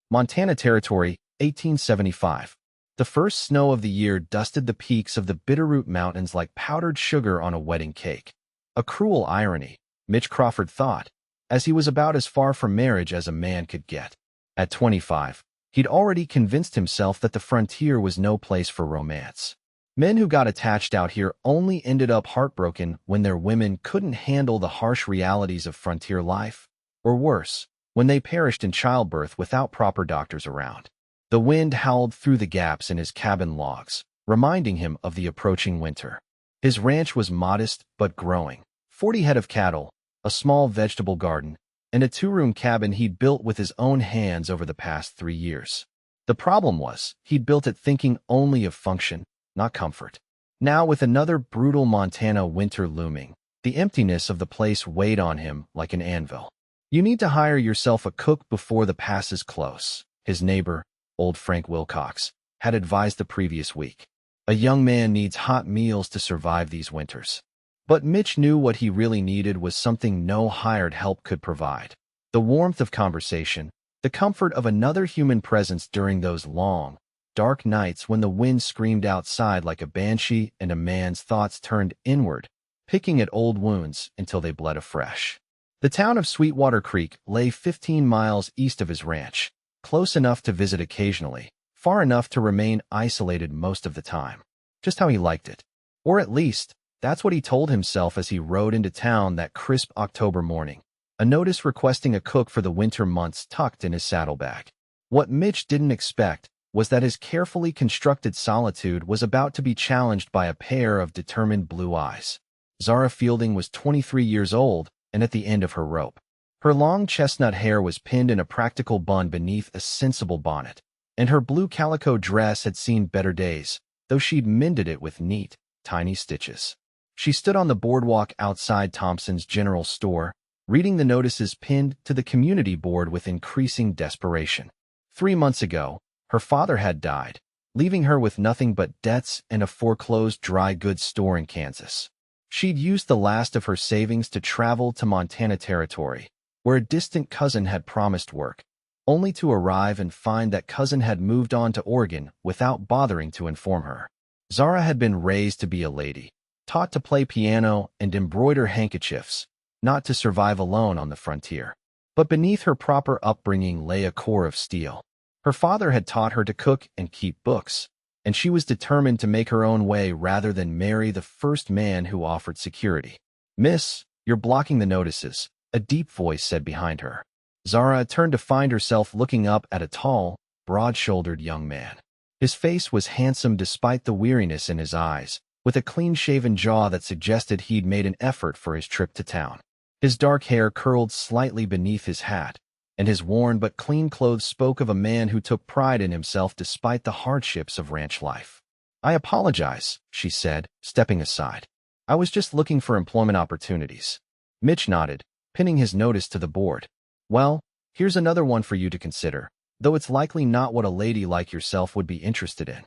Montana Territory, 1875. The first snow of the year dusted the peaks of the Bitterroot Mountains like powdered sugar on a wedding cake. A cruel irony, Mitch Crawford thought, as he was about as far from marriage as a man could get. At 25, he'd already convinced himself that the frontier was no place for romance. Men who got attached out here only ended up heartbroken when their women couldn't handle the harsh realities of frontier life, or worse, when they perished in childbirth without proper doctors around. The wind howled through the gaps in his cabin logs, reminding him of the approaching winter. His ranch was modest but growing. 40 head of cattle, a small vegetable garden, and a two-room cabin he'd built with his own hands over the past 3 years. The problem was, he'd built it thinking only of function, not comfort. Now, with another brutal Montana winter looming, the emptiness of the place weighed on him like an anvil. "You need to hire yourself a cook before the pass is close," his neighbor, old Frank Wilcox, had advised the previous week. "A young man needs hot meals to survive these winters." But Mitch knew what he really needed was something no hired help could provide. The warmth of conversation, the comfort of another human presence during those long, dark nights when the wind screamed outside like a banshee and a man's thoughts turned inward, picking at old wounds until they bled afresh. The town of Sweetwater Creek lay 15 miles east of his ranch, close enough to visit occasionally, far enough to remain isolated most of the time. Just how he liked it. Or at least, that's what he told himself as he rode into town that crisp October morning, a notice requesting a cook for the winter months tucked in his saddlebag. What Mitch didn't expect was that his carefully constructed solitude was about to be challenged by a pair of determined blue eyes. Zara Fielding was 23 years old and at the end of her rope. Her long chestnut hair was pinned in a practical bun beneath a sensible bonnet, and her blue calico dress had seen better days, though she'd mended it with neat, tiny stitches. She stood on the boardwalk outside Thompson's General Store, reading the notices pinned to the community board with increasing desperation. 3 months ago, her father had died, leaving her with nothing but debts and a foreclosed dry goods store in Kansas. She'd used the last of her savings to travel to Montana Territory, where a distant cousin had promised work, only to arrive and find that cousin had moved on to Oregon without bothering to inform her. Zara had been raised to be a lady, taught to play piano and embroider handkerchiefs, not to survive alone on the frontier. But beneath her proper upbringing lay a core of steel. Her father had taught her to cook and keep books, and she was determined to make her own way rather than marry the first man who offered security. "Miss, you're blocking the notices," a deep voice said behind her. Zara turned to find herself looking up at a tall, broad-shouldered young man. His face was handsome despite the weariness in his eyes, with a clean-shaven jaw that suggested he'd made an effort for his trip to town. His dark hair curled slightly beneath his hat, and his worn but clean clothes spoke of a man who took pride in himself despite the hardships of ranch life. "I apologize," she said, stepping aside. "I was just looking for employment opportunities." Mitch nodded, pinning his notice to the board. "Well, here's another one for you to consider, though it's likely not what a lady like yourself would be interested in."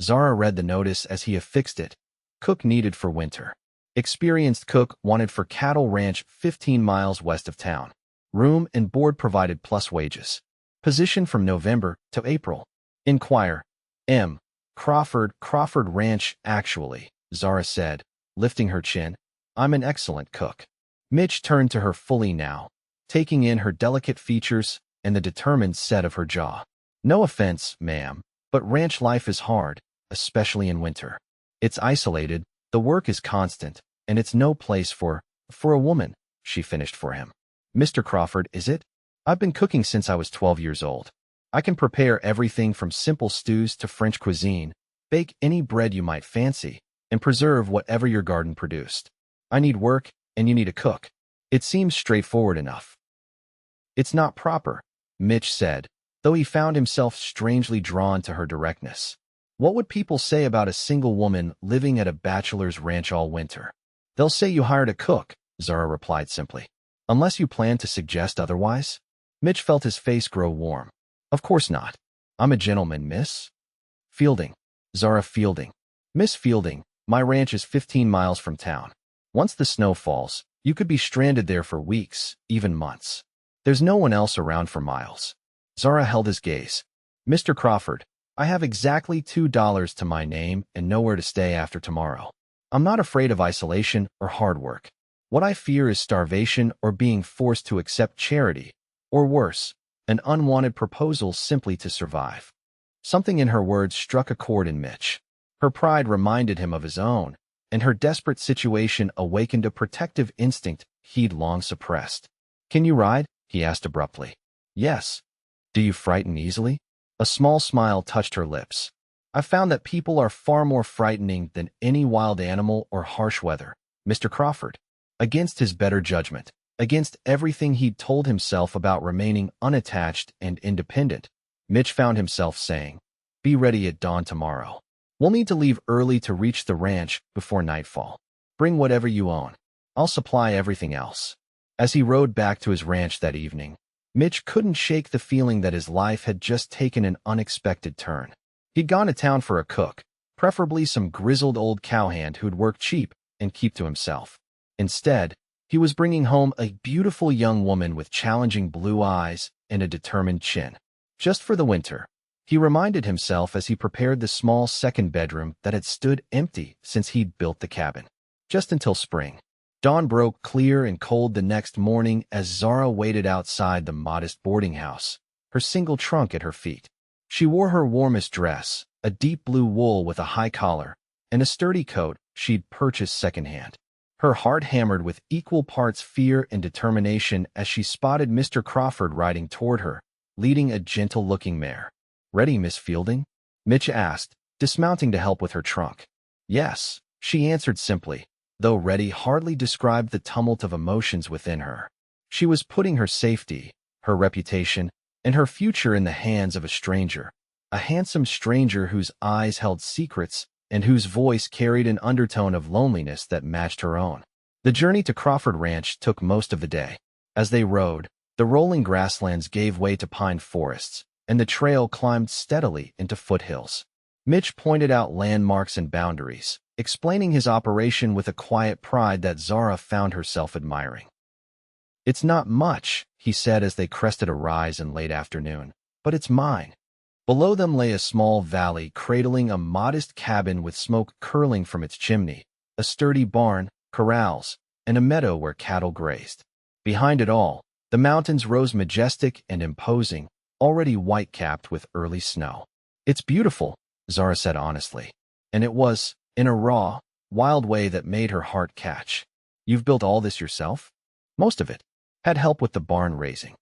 Zara read the notice as he affixed it. Cook needed for winter. Experienced cook wanted for cattle ranch 15 miles west of town. Room and board provided plus wages. Position from November to April. Inquire. M. Crawford Ranch. "Actually," Zara said, lifting her chin, "I'm an excellent cook." Mitch turned to her fully now, taking in her delicate features and the determined set of her jaw. "No offense, ma'am, but ranch life is hard, especially in winter. It's isolated, the work is constant, and it's no place for a woman," she finished for him. "Mr. Crawford, is it? I've been cooking since I was 12 years old. I can prepare everything from simple stews to French cuisine, bake any bread you might fancy, and preserve whatever your garden produced. I need work, and you need a cook." It seems straightforward enough. "It's not proper," Mitch said, though he found himself strangely drawn to her directness. "What would people say about a single woman living at a bachelor's ranch all winter?" "They'll say you hired a cook," Zara replied simply. "Unless you plan to suggest otherwise?" Mitch felt his face grow warm. "Of course not. I'm a gentleman, Miss Fielding." "Zara Fielding." "Miss Fielding, my ranch is 15 miles from town. Once the snow falls, you could be stranded there for weeks, even months. There's no one else around for miles." Zara held his gaze. Mr. Crawford, I have exactly $2 to my name and nowhere to stay after tomorrow. I'm not afraid of isolation or hard work. What I fear is starvation or being forced to accept charity, or worse, an unwanted proposal simply to survive. Something in her words struck a chord in Mitch. Her pride reminded him of his own, and her desperate situation awakened a protective instinct he'd long suppressed. Can you ride? He asked abruptly. Yes. Do you frighten easily? A small smile touched her lips. I've found that people are far more frightening than any wild animal or harsh weather, Mr. Crawford. Against his better judgment, against everything he'd told himself about remaining unattached and independent, Mitch found himself saying, be ready at dawn tomorrow. We'll need to leave early to reach the ranch before nightfall. Bring whatever you own. I'll supply everything else. As he rode back to his ranch that evening, Mitch couldn't shake the feeling that his life had just taken an unexpected turn. He'd gone to town for a cook, preferably some grizzled old cowhand who'd work cheap and keep to himself. Instead, he was bringing home a beautiful young woman with challenging blue eyes and a determined chin. Just for the winter, he reminded himself as he prepared the small second bedroom that had stood empty since he'd built the cabin. Just until spring. Dawn broke clear and cold the next morning as Zara waited outside the modest boarding house, her single trunk at her feet. She wore her warmest dress, a deep blue wool with a high collar, and a sturdy coat she'd purchased secondhand. Her heart hammered with equal parts fear and determination as she spotted Mr. Crawford riding toward her, leading a gentle-looking mare. Ready, Miss Fielding? Mitch asked, dismounting to help with her trunk. Yes, she answered simply, though ready hardly described the tumult of emotions within her. She was putting her safety, her reputation, and her future in the hands of a stranger, a handsome stranger whose eyes held secrets and whose voice carried an undertone of loneliness that matched her own. The journey to Crawford Ranch took most of the day. As they rode, the rolling grasslands gave way to pine forests, and the trail climbed steadily into foothills. Mitch pointed out landmarks and boundaries, explaining his operation with a quiet pride that Zara found herself admiring. It's not much, he said as they crested a rise in late afternoon, but it's mine. Below them lay a small valley cradling a modest cabin with smoke curling from its chimney, a sturdy barn, corrals, and a meadow where cattle grazed. Behind it all, the mountains rose majestic and imposing, already white-capped with early snow. It's beautiful, Zara said honestly, and it was, in a raw, wild way that made her heart catch. You've built all this yourself? Most of it. Had help with the barn raising.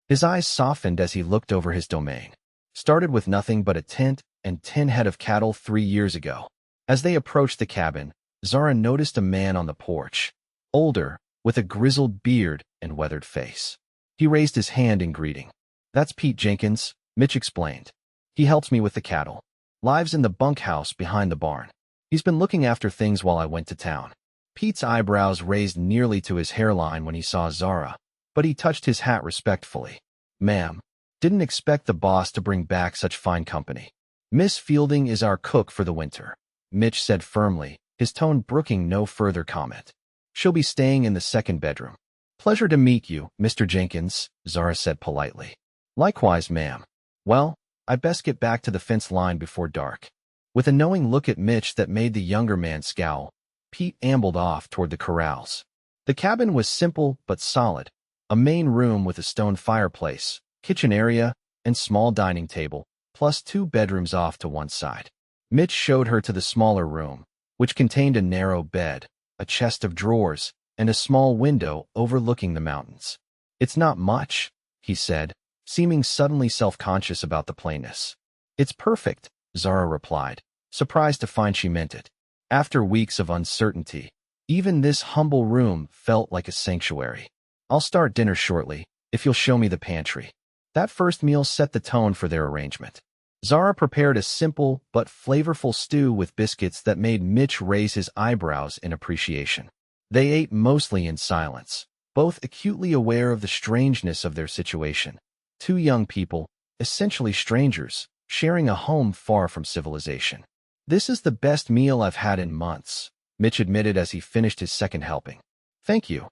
His eyes softened as he looked over his domain. Started with nothing but a tent and 10 head of cattle 3 years ago. As they approached the cabin, Zara noticed a man on the porch, older, with a grizzled beard and weathered face. He raised his hand in greeting. That's Pete Jenkins, Mitch explained. He helps me with the cattle. Lives in the bunkhouse behind the barn. He's been looking after things while I went to town. Pete's eyebrows raised nearly to his hairline when he saw Zara, but he touched his hat respectfully. Ma'am, didn't expect the boss to bring back such fine company. Miss Fielding is our cook for the winter, Mitch said firmly, his tone brooking no further comment. She'll be staying in the second bedroom. Pleasure to meet you, Mr. Jenkins, Zara said politely. Likewise, ma'am. Well, I'd best get back to the fence line before dark. With a knowing look at Mitch that made the younger man scowl, Pete ambled off toward the corrals. The cabin was simple but solid, a main room with a stone fireplace, kitchen area, and small dining table, plus 2 bedrooms off to one side. Mitch showed her to the smaller room, which contained a narrow bed, a chest of drawers, and a small window overlooking the mountains. It's not much, he said, seeming suddenly self-conscious about the plainness. It's perfect, Zara replied, surprised to find she meant it. After weeks of uncertainty, even this humble room felt like a sanctuary. I'll start dinner shortly, if you'll show me the pantry. That first meal set the tone for their arrangement. Zara prepared a simple but flavorful stew with biscuits that made Mitch raise his eyebrows in appreciation. They ate mostly in silence, both acutely aware of the strangeness of their situation. 2 young people, essentially strangers, sharing a home far from civilization. This is the best meal I've had in months, Mitch admitted as he finished his second helping. Thank you,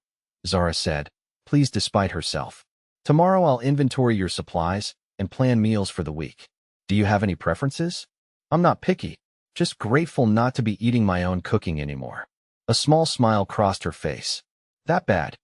Zara said, pleased despite herself. Tomorrow I'll inventory your supplies and plan meals for the week. Do you have any preferences? I'm not picky, just grateful not to be eating my own cooking anymore. A small smile crossed her face. That bad?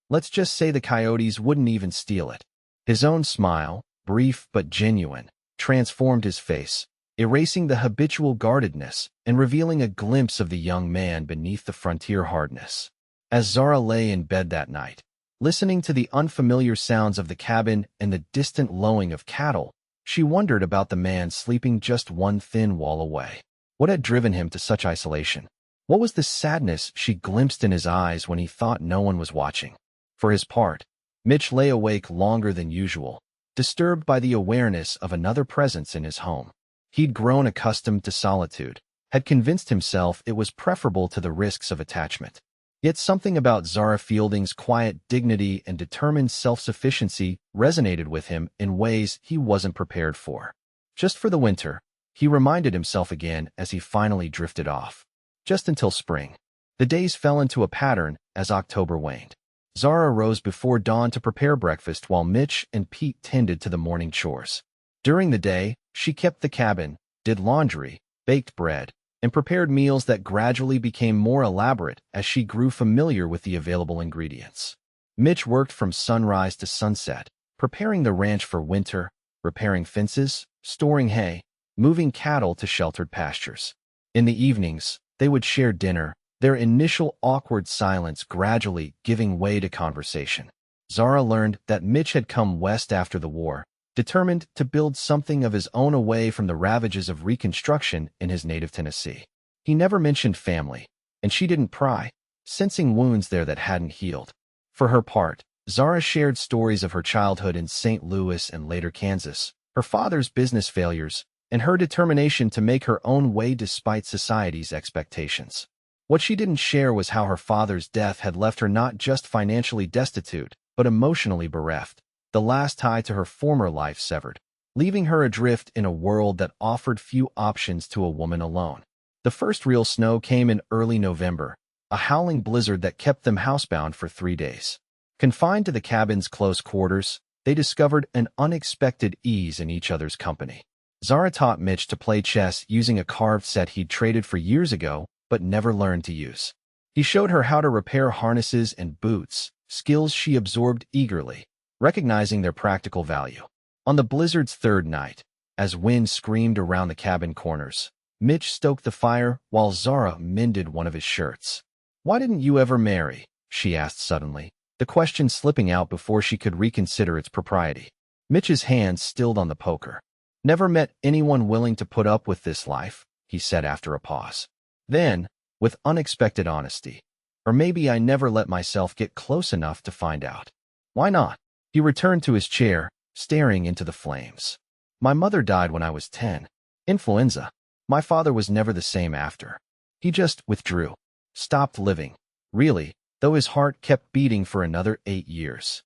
Let's just say the coyotes wouldn't even steal it. His own smile, brief but genuine, transformed his face, erasing the habitual guardedness and revealing a glimpse of the young man beneath the frontier hardness. As Zara lay in bed that night, listening to the unfamiliar sounds of the cabin and the distant lowing of cattle, she wondered about the man sleeping just one thin wall away. What had driven him to such isolation? What was the sadness she glimpsed in his eyes when he thought no one was watching? For his part, Mitch lay awake longer than usual, disturbed by the awareness of another presence in his home. He'd grown accustomed to solitude, had convinced himself it was preferable to the risks of attachment. Yet something about Zara Fielding's quiet dignity and determined self-sufficiency resonated with him in ways he wasn't prepared for. Just for the winter, he reminded himself again as he finally drifted off. Just until spring. The days fell into a pattern as October waned. Zara rose before dawn to prepare breakfast while Mitch and Pete tended to the morning chores. During the day, she kept the cabin, did laundry, baked bread, and prepared meals that gradually became more elaborate as she grew familiar with the available ingredients. Mitch worked from sunrise to sunset, preparing the ranch for winter, repairing fences, storing hay, moving cattle to sheltered pastures. In the evenings, they would share dinner, their initial awkward silence gradually giving way to conversation. Zara learned that Mitch had come west after the war, determined to build something of his own away from the ravages of Reconstruction in his native Tennessee. He never mentioned family, and she didn't pry, sensing wounds there that hadn't healed. For her part, Zara shared stories of her childhood in St. Louis and later Kansas, her father's business failures, and her determination to make her own way despite society's expectations. What she didn't share was how her father's death had left her not just financially destitute, but emotionally bereft, the last tie to her former life severed, leaving her adrift in a world that offered few options to a woman alone. The first real snow came in early November, a howling blizzard that kept them housebound for 3 days. Confined to the cabin's close quarters, they discovered an unexpected ease in each other's company. Zara taught Mitch to play chess using a carved set he'd traded for years ago, but never learned to use. He showed her how to repair harnesses and boots, skills she absorbed eagerly, recognizing their practical value. On the blizzard's third night, as wind screamed around the cabin corners, Mitch stoked the fire while Zara mended one of his shirts. "Why didn't you ever marry?" she asked suddenly, the question slipping out before she could reconsider its propriety. Mitch's hands stilled on the poker. "Never met anyone willing to put up with this life," he said after a pause. Then, with unexpected honesty, "Or maybe I never let myself get close enough to find out." "Why not?" He returned to his chair, staring into the flames. "My mother died when I was 10. Influenza. My father was never the same after. He just withdrew. Stopped living. Really, though his heart kept beating for another 8 years."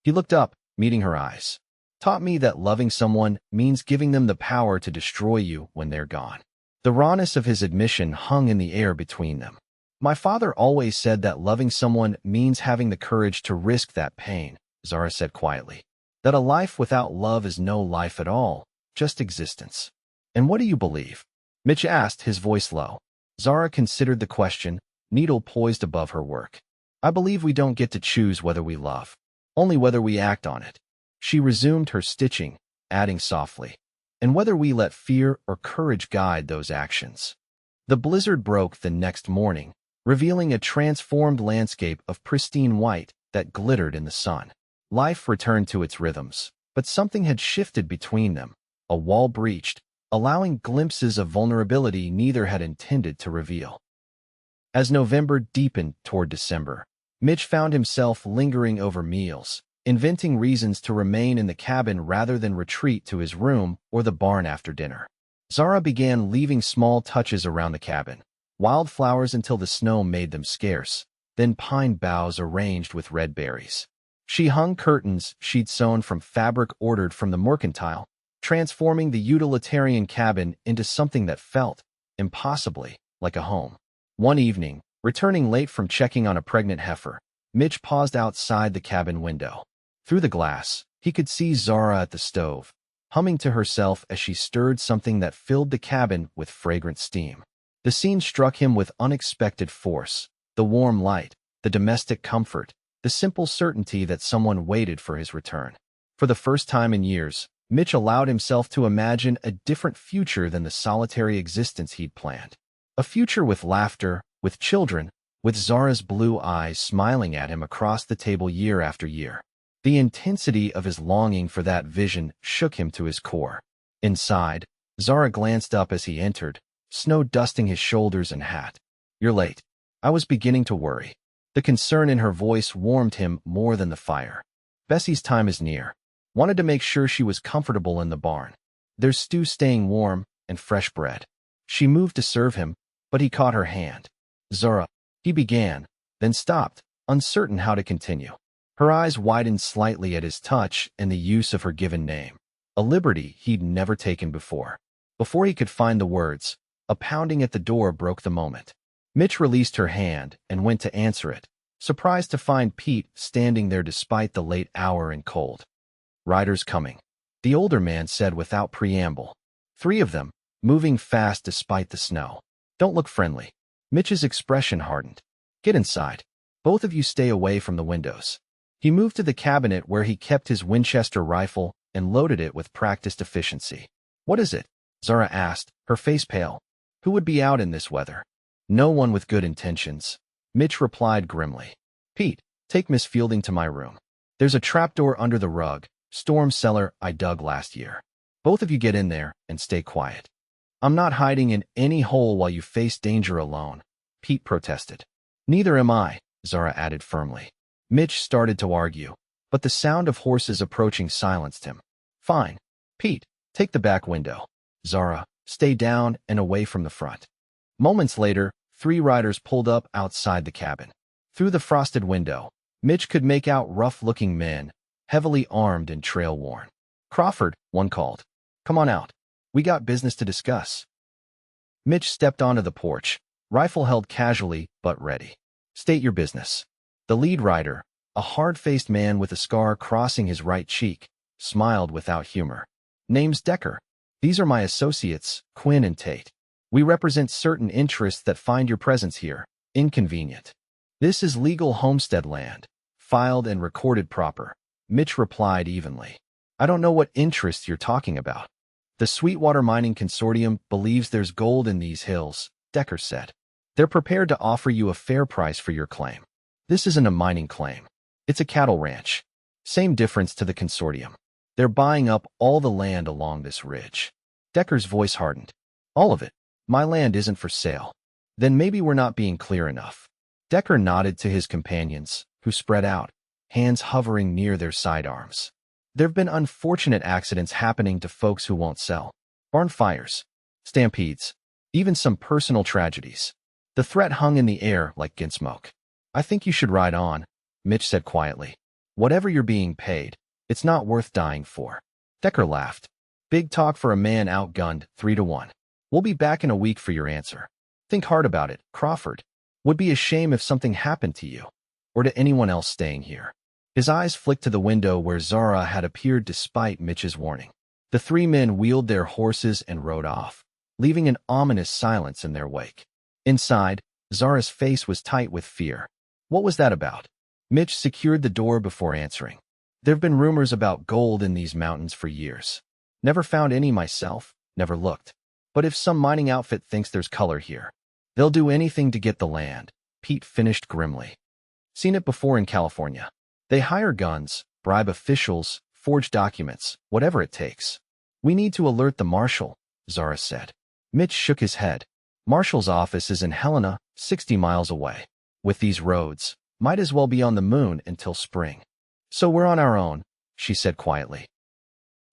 He looked up, meeting her eyes. "Taught me that loving someone means giving them the power to destroy you when they're gone." The rawness of his admission hung in the air between them. "My father always said that loving someone means having the courage to risk that pain," Zara said quietly. "That a life without love is no life at all, just existence." "And what do you believe?" Mitch asked, his voice low. Zara considered the question, needle poised above her work. "I believe we don't get to choose whether we love, only whether we act on it." She resumed her stitching, adding softly, "And whether we let fear or courage guide those actions." The blizzard broke the next morning, revealing a transformed landscape of pristine white that glittered in the sun. Life returned to its rhythms, but something had shifted between them. A wall breached, allowing glimpses of vulnerability neither had intended to reveal. As November deepened toward December, Mitch found himself lingering over meals, inventing reasons to remain in the cabin rather than retreat to his room or the barn after dinner. Zara began leaving small touches around the cabin, wildflowers until the snow made them scarce, then pine boughs arranged with red berries. She hung curtains she'd sewn from fabric ordered from the mercantile, transforming the utilitarian cabin into something that felt, impossibly, like a home. One evening, returning late from checking on a pregnant heifer, Mitch paused outside the cabin window. Through the glass, He could see Zara at the stove, humming to herself as she stirred something that filled the cabin with fragrant steam. The scene struck him with unexpected force. The warm light, the domestic comfort, the simple certainty that someone waited for his return. For the first time in years, Mitch allowed himself to imagine a different future than the solitary existence he'd planned. A future with laughter, with children, with Zara's blue eyes smiling at him across the table year after year. The intensity of his longing for that vision shook him to his core. Inside, Zara glanced up as he entered, snow dusting his shoulders and hat. "You're late." I was beginning to worry. The concern in her voice warmed him more than the fire. "Bessie's time is near. Wanted to make sure she was comfortable in the barn. There's stew staying warm and fresh bread." She moved to serve him, but he caught her hand. "Zara," he began, then stopped, uncertain how to continue. Her eyes widened slightly at his touch and the use of her given name, a liberty he'd never taken before. Before he could find the words, a pounding at the door broke the moment. Mitch released her hand and went to answer it, surprised to find Pete standing there despite the late hour and cold. "Riders coming," the older man said without preamble. 3 of them, moving fast despite the snow. "Don't look friendly." Mitch's expression hardened. "Get inside. Both of you stay away from the windows." He moved to the cabinet where he kept his Winchester rifle and loaded it with practiced efficiency. "What is it?" Zara asked, her face pale. "Who would be out in this weather?" "No one with good intentions," Mitch replied grimly. "Pete, take Miss Fielding to my room. There's a trapdoor under the rug, storm cellar I dug last year. Both of you get in there and stay quiet." "I'm not hiding in any hole while you face danger alone," Pete protested. "Neither am I," Zara added firmly. Mitch started to argue, but the sound of horses approaching silenced him. "Fine. Pete, take the back window. Zara, stay down and away from the front." Moments later, 3 riders pulled up outside the cabin. Through the frosted window, Mitch could make out rough-looking men, heavily armed and trail-worn. "Crawford," one called. "Come on out. We got business to discuss." Mitch stepped onto the porch, rifle held casually but ready. "State your business." The lead rider, a hard-faced man with a scar crossing his right cheek, smiled without humor. "Name's Decker. These are my associates, Quinn and Tate. We represent certain interests that find your presence here inconvenient." "This is legal homestead land, filed and recorded proper," Mitch replied evenly. "I don't know what interests you're talking about." "The Sweetwater Mining Consortium believes there's gold in these hills," Decker said. "They're prepared to offer you a fair price for your claim." "This isn't a mining claim. It's a cattle ranch. Same difference to the consortium. They're buying up all the land along this ridge." Decker's voice hardened. "All of it? My land isn't for sale." "Then maybe we're not being clear enough." Decker nodded to his companions, who spread out, hands hovering near their sidearms. "There've been unfortunate accidents happening to folks who won't sell. Barn fires, stampedes, even some personal tragedies." The threat hung in the air like gunsmoke. "I think you should ride on," Mitch said quietly. "Whatever you're being paid, it's not worth dying for." Decker laughed. "Big talk for a man outgunned 3-1. We'll be back in a week for your answer. Think hard about it, Crawford. Would be a shame if something happened to you, or to anyone else staying here." His eyes flicked to the window where Zara had appeared despite Mitch's warning. The 3 men wheeled their horses and rode off, leaving an ominous silence in their wake. Inside, Zara's face was tight with fear. "What was that about?" Mitch secured the door before answering. "There've been rumors about gold in these mountains for years. Never found any myself, never looked. But if some mining outfit thinks there's color here, they'll do anything to get the land," Pete finished grimly. "Seen it before in California. They hire guns, bribe officials, forge documents, whatever it takes." "We need to alert the marshal," Zara said. Mitch shook his head. "Marshal's office is in Helena, 60 miles away. With these roads, might as well be on the moon until spring." "So we're on our own," she said quietly.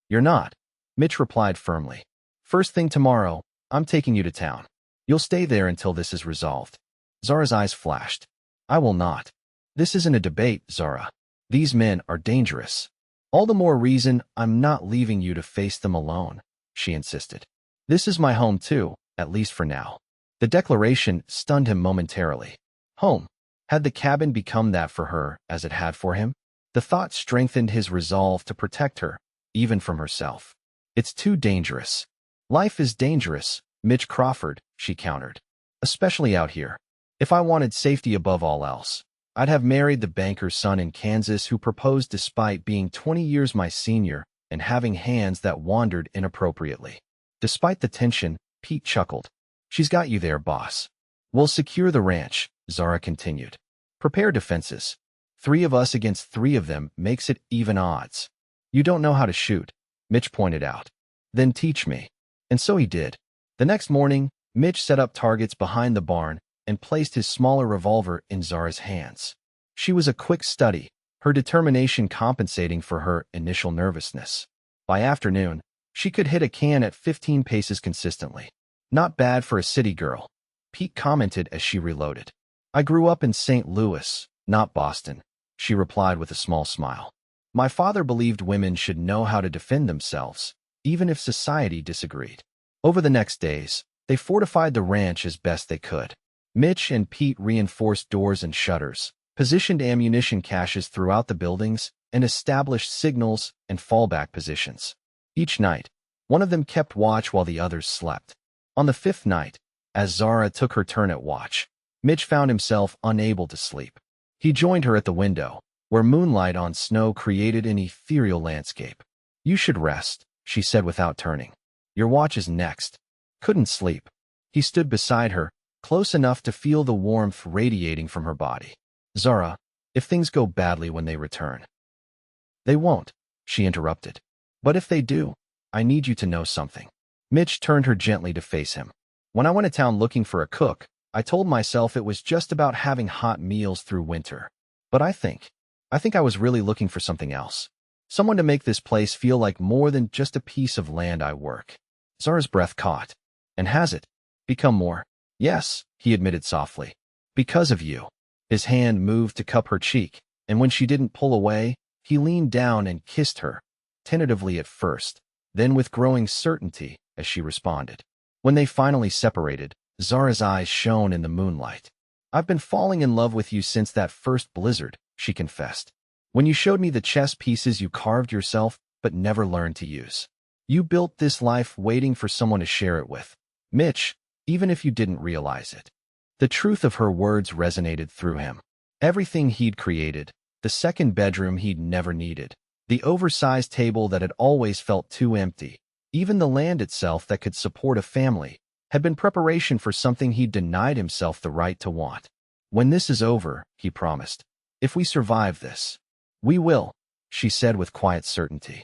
"You're not," Mitch replied firmly. "First thing tomorrow, I'm taking you to town. You'll stay there until this is resolved." Zara's eyes flashed. "I will not. This isn't a debate, Zara. These men are dangerous. All the more reason I'm not leaving you to face them alone," she insisted. "This is my home too, at least for now." The declaration stunned him momentarily. Home. Had the cabin become that for her as it had for him? The thought strengthened his resolve to protect her, even from herself. It's too dangerous. Life is dangerous, Mitch Crawford, she countered. Especially out here. If I wanted safety above all else, I'd have married the banker's son in Kansas who proposed despite being 20 years my senior and having hands that wandered inappropriately. Despite the tension, Pete chuckled. She's got you there, boss. We'll secure the ranch, Zara continued. Prepare defenses. 3 of us against 3 of them makes it even odds. You don't know how to shoot, Mitch pointed out. Then teach me. And so he did. The next morning, Mitch set up targets behind the barn and placed his smaller revolver in Zara's hands. She was a quick study, her determination compensating for her initial nervousness. By afternoon, she could hit a can at 15 paces consistently. Not bad for a city girl, Pete commented as she reloaded. I grew up in St. Louis, not Boston, she replied with a small smile. My father believed women should know how to defend themselves, even if society disagreed. Over the next days, they fortified the ranch as best they could. Mitch and Pete reinforced doors and shutters, positioned ammunition caches throughout the buildings, and established signals and fallback positions. Each night, one of them kept watch while the others slept. On the 5th night, as Zara took her turn at watch, Mitch found himself unable to sleep. He joined her at the window, where moonlight on snow created an ethereal landscape. You should rest, she said without turning. Your watch is next. Couldn't sleep. He stood beside her, close enough to feel the warmth radiating from her body. Zara, if things go badly when they return. They won't, she interrupted. But if they do, I need you to know something. Mitch turned her gently to face him. When I went to town looking for a cook, I told myself it was just about having hot meals through winter. But I think I was really looking for something else. Someone to make this place feel like more than just a piece of land I work. Zara's breath caught. And has it become more? Yes, he admitted softly. Because of you. His hand moved to cup her cheek, and when she didn't pull away, he leaned down and kissed her, tentatively at first, then with growing certainty as she responded. When they finally separated, Zara's eyes shone in the moonlight. I've been falling in love with you since that first blizzard, she confessed. When you showed me the chess pieces you carved yourself but never learned to use. You built this life waiting for someone to share it with. Mitch, even if you didn't realize it. The truth of her words resonated through him. Everything he'd created, the second bedroom he'd never needed, the oversized table that had always felt too empty, even the land itself that could support a family, had been preparation for something he'd denied himself the right to want. When this is over, he promised, if we survive this, we will, she said with quiet certainty.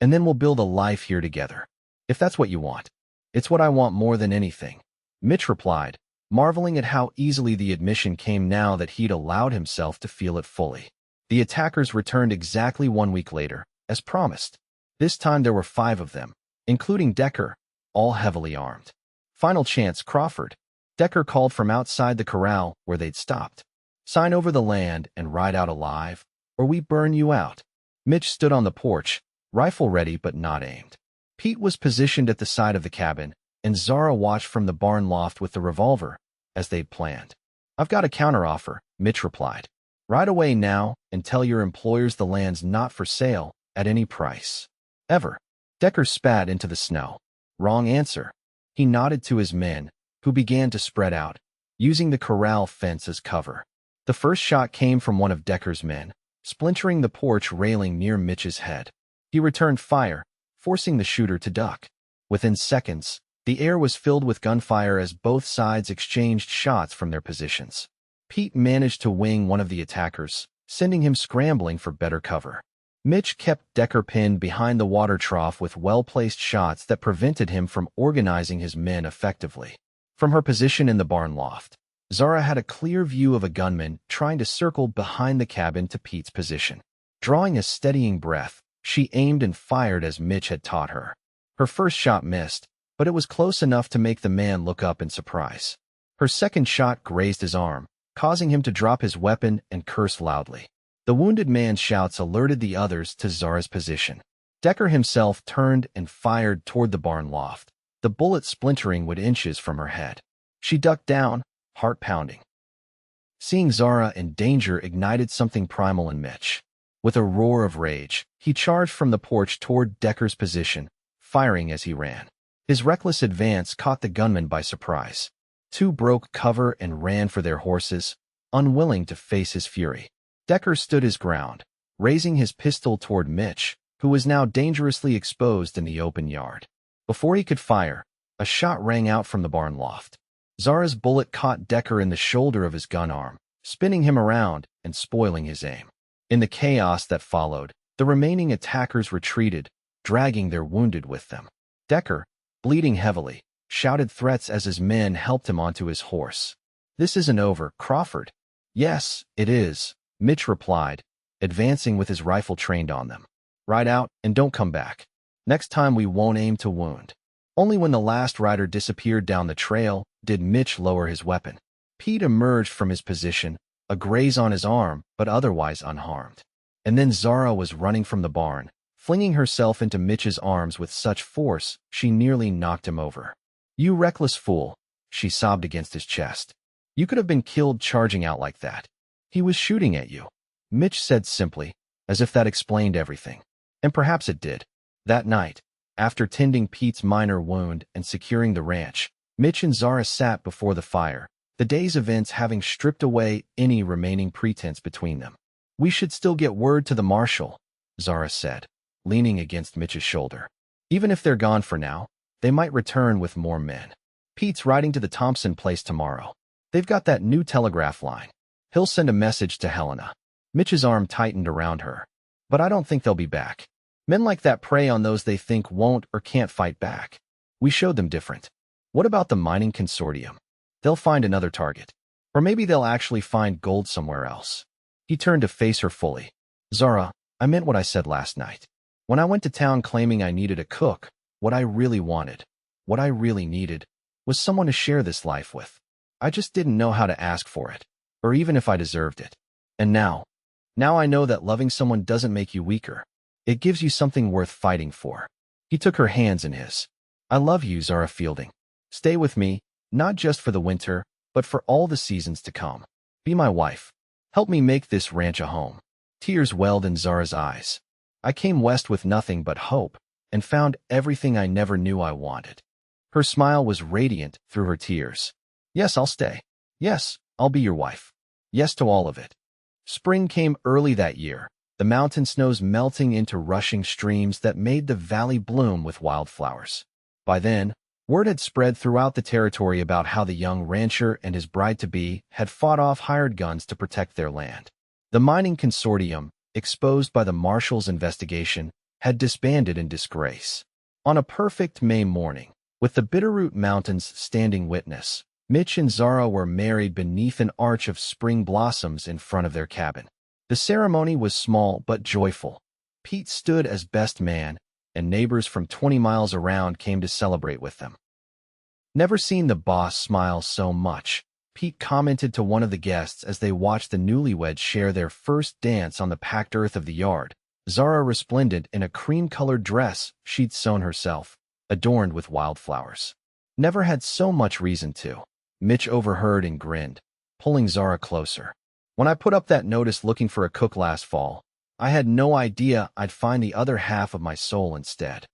And then we'll build a life here together. If that's what you want. It's what I want more than anything, Mitch replied, marveling at how easily the admission came now that he'd allowed himself to feel it fully. The attackers returned exactly 1 week later, as promised. This time there were 5 of them, including Decker, all heavily armed. Final chance, Crawford. Decker called from outside the corral where they'd stopped. Sign over the land and ride out alive, or we burn you out. Mitch stood on the porch, rifle ready but not aimed. Pete was positioned at the side of the cabin, and Zara watched from the barn loft with the revolver, as they'd planned. I've got a counteroffer, Mitch replied. Ride away now and tell your employers the land's not for sale at any price. Ever. Decker spat into the snow. Wrong answer. He nodded to his men, who began to spread out, using the corral fence as cover. The first shot came from one of Decker's men, splintering the porch railing near Mitch's head. He returned fire, forcing the shooter to duck. Within seconds, the air was filled with gunfire as both sides exchanged shots from their positions. Pete managed to wing one of the attackers, sending him scrambling for better cover. Mitch kept Decker pinned behind the water trough with well-placed shots that prevented him from organizing his men effectively. From her position in the barn loft, Zara had a clear view of a gunman trying to circle behind the cabin to Pete's position. Drawing a steadying breath, she aimed and fired as Mitch had taught her. Her first shot missed, but it was close enough to make the man look up in surprise. Her second shot grazed his arm, causing him to drop his weapon and curse loudly. The wounded man's shouts alerted the others to Zara's position. Decker himself turned and fired toward the barn loft, the bullet splintering wood inches from her head. She ducked down, heart pounding. Seeing Zara in danger ignited something primal in Mitch. With a roar of rage, he charged from the porch toward Decker's position, firing as he ran. His reckless advance caught the gunmen by surprise. Two broke cover and ran for their horses, unwilling to face his fury. Decker stood his ground, raising his pistol toward Mitch, who was now dangerously exposed in the open yard. Before he could fire, a shot rang out from the barn loft. Zara's bullet caught Decker in the shoulder of his gun arm, spinning him around and spoiling his aim. In the chaos that followed, the remaining attackers retreated, dragging their wounded with them. Decker, bleeding heavily, shouted threats as his men helped him onto his horse. "This isn't over, Crawford." "Yes, it is," Mitch replied, advancing with his rifle trained on them. "Ride out and don't come back. Next time we won't aim to wound." Only when the last rider disappeared down the trail did Mitch lower his weapon. Pete emerged from his position, a graze on his arm, but otherwise unharmed. And then Zara was running from the barn, flinging herself into Mitch's arms with such force she nearly knocked him over. "You reckless fool," she sobbed against his chest. "You could have been killed charging out like that. He was shooting at you," Mitch said simply, as if that explained everything. And perhaps it did. That night, after tending Pete's minor wound and securing the ranch, Mitch and Zara sat before the fire, the day's events having stripped away any remaining pretense between them. "We should still get word to the marshal," Zara said, leaning against Mitch's shoulder. "Even if they're gone for now, they might return with more men. Pete's riding to the Thompson place tomorrow. They've got that new telegraph line. He'll send a message to Helena." Mitch's arm tightened around her. "But I don't think they'll be back. Men like that prey on those they think won't or can't fight back. We showed them different. What about the mining consortium? They'll find another target. Or maybe they'll actually find gold somewhere else." He turned to face her fully. "Zara, I meant what I said last night. When I went to town claiming I needed a cook, what I really wanted, what I really needed, was someone to share this life with. I just didn't know how to ask for it, or even if I deserved it. And now I know that loving someone doesn't make you weaker. It gives you something worth fighting for." He took her hands in his. "I love you, Zara Fielding. Stay with me, not just for the winter, but for all the seasons to come. Be my wife. Help me make this ranch a home." Tears welled in Zara's eyes. "I came west with nothing but hope, and found everything I never knew I wanted." Her smile was radiant through her tears. "Yes, I'll stay. Yes, I'll be your wife. Yes to all of it." Spring came early that year, the mountain snows melting into rushing streams that made the valley bloom with wildflowers. By then, word had spread throughout the territory about how the young rancher and his bride-to-be had fought off hired guns to protect their land. The mining consortium, exposed by the marshal's investigation, had disbanded in disgrace. On a perfect May morning, with the Bitterroot Mountains standing witness, Mitch and Zara were married beneath an arch of spring blossoms in front of their cabin. The ceremony was small but joyful. Pete stood as best man, and neighbors from 20 miles around came to celebrate with them. "Never seen the boss smile so much," Pete commented to one of the guests as they watched the newlyweds share their first dance on the packed earth of the yard. Zara resplendent in a cream-colored dress she'd sewn herself, adorned with wildflowers. "Never had so much reason to." Mitch overheard and grinned, pulling Zara closer. "When I put up that notice looking for a cook last fall, I had no idea I'd find the other half of my soul instead."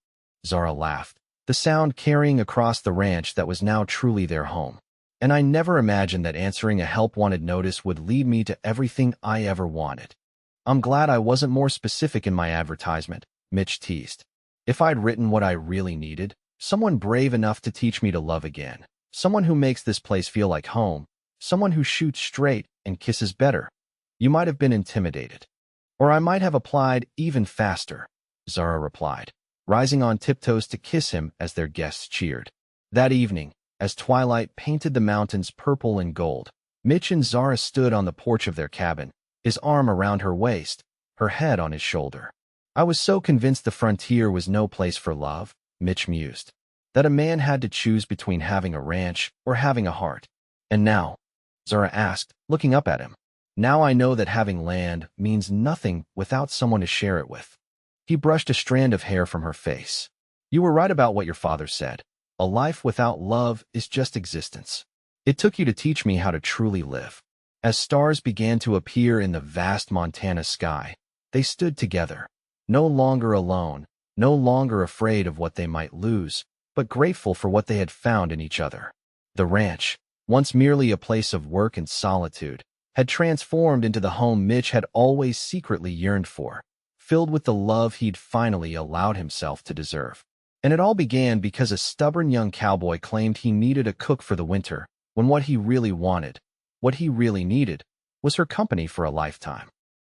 Zara laughed, the sound carrying across the ranch that was now truly their home. "And I never imagined that answering a help-wanted notice would lead me to everything I ever wanted." "I'm glad I wasn't more specific in my advertisement," Mitch teased. "If I'd written what I really needed, someone brave enough to teach me to love again, someone who makes this place feel like home, someone who shoots straight and kisses better, you might have been intimidated. Or I might have applied even faster," Zara replied, rising on tiptoes to kiss him as their guests cheered. That evening, as twilight painted the mountains purple and gold, Mitch and Zara stood on the porch of their cabin, his arm around her waist, her head on his shoulder. "I was so convinced the frontier was no place for love," Mitch mused, "that a man had to choose between having a ranch or having a heart. And now," Zara asked, looking up at him, "now I know that having land means nothing without someone to share it with." He brushed a strand of hair from her face. "You were right about what your father said. A life without love is just existence. It took you to teach me how to truly live." As stars began to appear in the vast Montana sky, They stood together, no longer alone, no longer afraid of what they might lose, but grateful for what they had found in each other. The ranch, once merely a place of work and solitude, had transformed into the home Mitch had always secretly yearned for, filled with the love he'd finally allowed himself to deserve. And it all began because a stubborn young cowboy claimed he needed a cook for the winter, when what he really wanted, what he really needed, was her company for a lifetime.